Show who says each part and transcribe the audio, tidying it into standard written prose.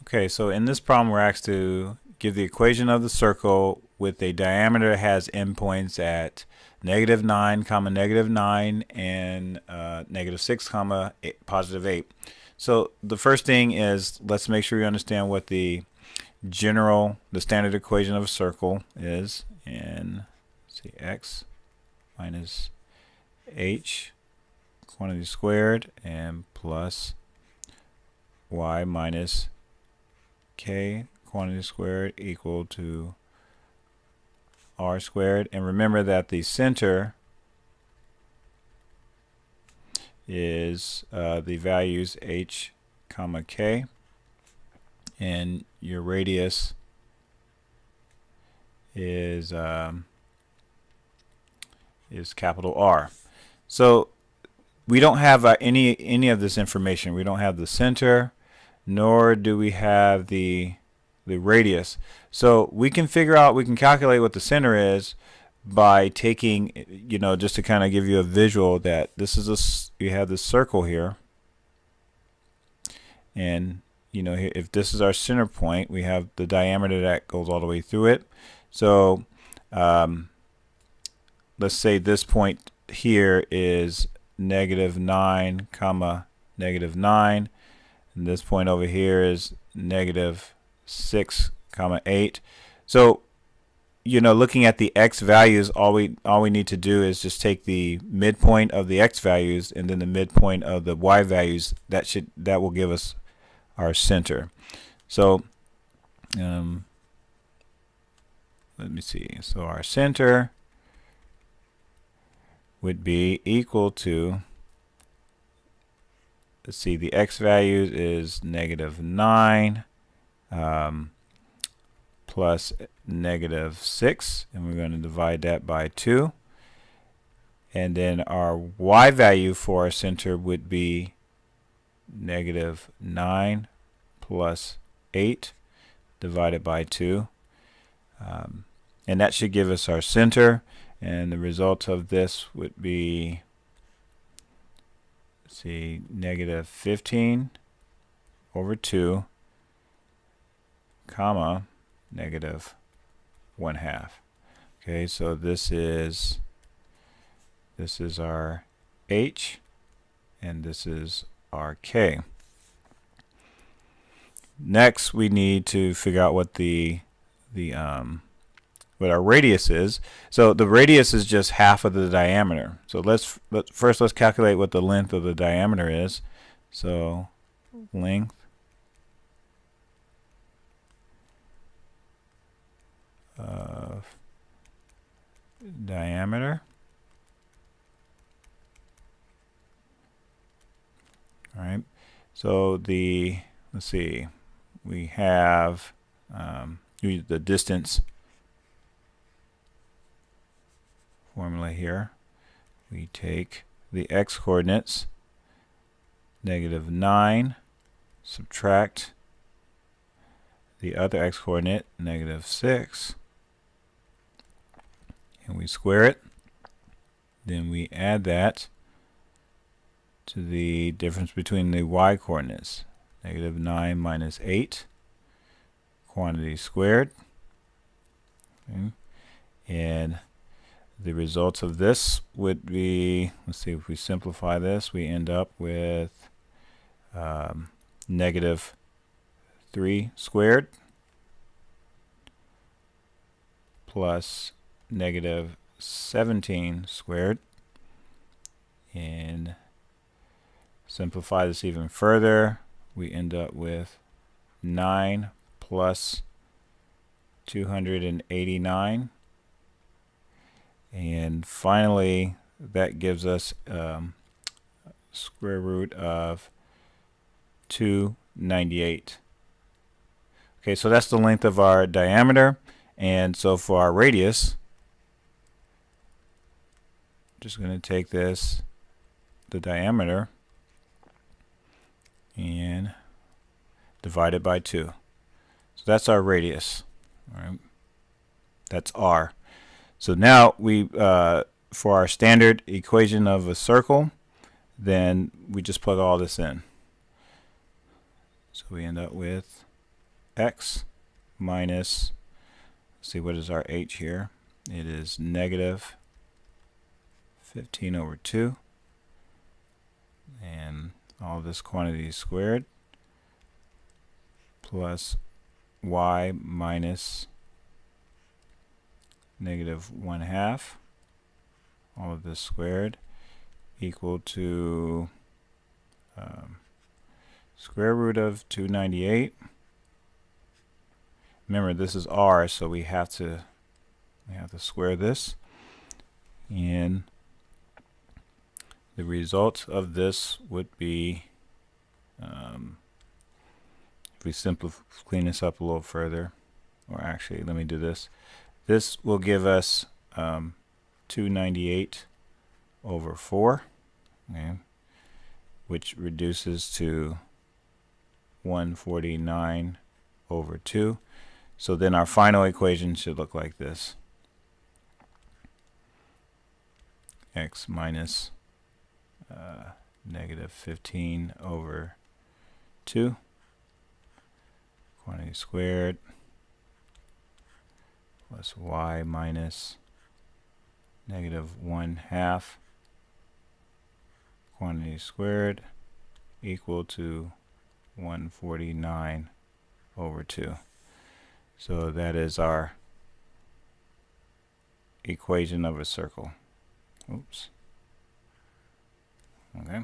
Speaker 1: Okay, so in this problem we're asked to give the equation of the circle with a diameter that has endpoints at -9, comma -9 and -6, comma +8. So the first thing is, let's make sure you understand what the standard equation of a circle is. And see, x minus h quantity squared and plus y minus k quantity squared equal to r squared. And remember that the center is the values h comma k, and your radius is capital R. So we don't have any of this information. We don't have the center, nor do we have the radius. So we can calculate what the center is by taking, just to kind of give you a visual that this is you have this circle here, and if this is our center point, we have the diameter that goes all the way through it. So let's say this point here is -9, comma -9, and this point over here is -6, comma 8. So looking at the x values, all we need to do is just take the midpoint of the x values and then the midpoint of the y values. That will give us our center. So let me see. So our center would be equal to, let's see, the x values is -9 plus -6, and we're going to divide that by 2. And then our y value for our center would be -9 plus 8 divided by 2. And that should give us our center. And the result of this would be, let's see, -15 over 2, comma, -1/2. Okay, so this is our h, and this is our k. Next, we need to figure out what what our radius is. So the radius is just half of the diameter. So let's calculate what the length of the diameter is. So length of diameter. All right. So let's see, we have the distance formula here. We take the x coordinates, -9, subtract the other x coordinate, -6, and we square it. Then we add that to the difference between the y coordinates, -9 minus 8, quantity squared. Okay. And the results of this would be, let's see, if we simplify this, we end up with -3 squared plus -17 squared. And simplify this even further, we end up with 9 plus 289. And finally, that gives us square root of 298. Okay, so that's the length of our diameter. And so for our radius, just going to take the diameter, and divide it by 2. So that's our radius. All right, that's r. So now for our standard equation of a circle, then we just plug all this in. So we end up with x minus, let's see, what is our h here? It is negative 15 over 2, and all this quantity squared, plus y minus negative 1/2, all of this squared, equal to square root of 298. Remember, this is r, so we have to square this, and the result of this would be, if we clean this up a little further, or actually let me do this. This will give us 298 over 4, okay, which reduces to 149 over 2. So then our final equation should look like this. X minus negative 15 over 2, quantity squared, plus y minus negative 1/2, quantity squared, equal to 149 over 2. So that is our equation of a circle. Oops. Okay.